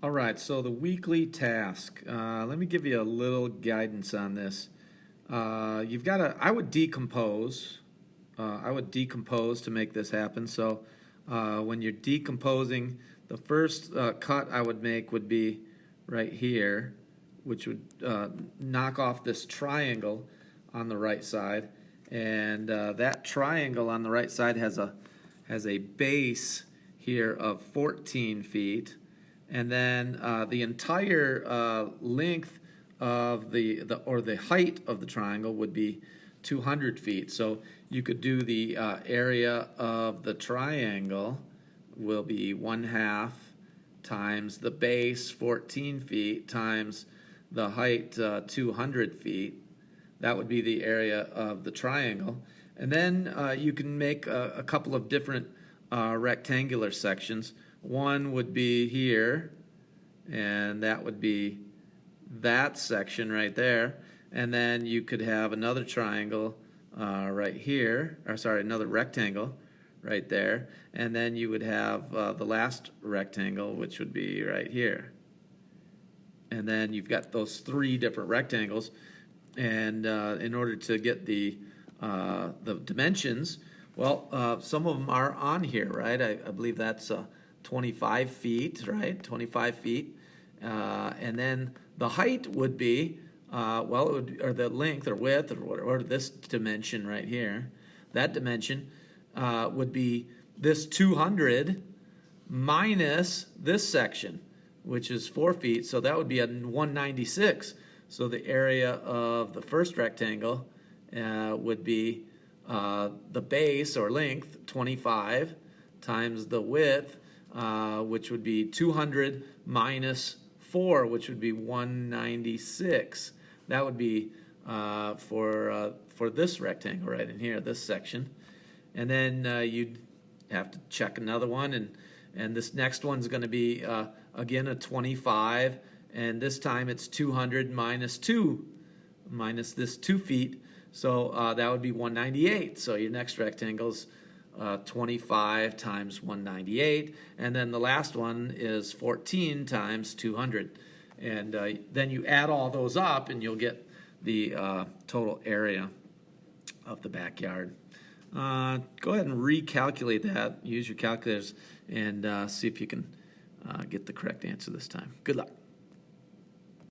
All right, so the weekly task. Let me give you a little guidance on this. You've got to, I would decompose. I would decompose to make this happen. So when you're decomposing, the first cut I would make would be right here, which would knock off this triangle on the right side. And that triangle on the right side has a base here of 14 feet. And then the entire length of the height of the triangle would be 200 feet. So you could do the area of the triangle will be 1/2 times the base 14 feet times the height 200 feet. That would be the area of the triangle. And then you can make a couple of different rectangular sections. One would be here, and that would be that section right there. And then you could have another triangle right here, or sorry, another rectangle right there. And then you would have the last rectangle, which would be right here. And then you've got those three different rectangles. And in order to get the dimensions, well, some of them are on here, right? I believe that's 25 feet, right? 25 feet. And then the height would be, well, it would, or the length or width or this dimension right here. That dimension would be this 200 minus this section, which is 4 feet. So that would be a 196. So the area of the first rectangle would be the base or length, 25, times the width, which would be 200 minus 4, which would be 196. That would be for this rectangle right in here, this section. And then you'd have to check another one, and this next one's going to be, again, a 25, and this time it's 200 minus 2, minus this 2 feet, so that would be 198. So your next rectangle's 25 times 198, and then the last one is 14 times 200. And then you add all those up, and you'll get the total area of the backyard. Go ahead and recalculate that. Use your calculators and see if you can get the correct answer this time. Good luck.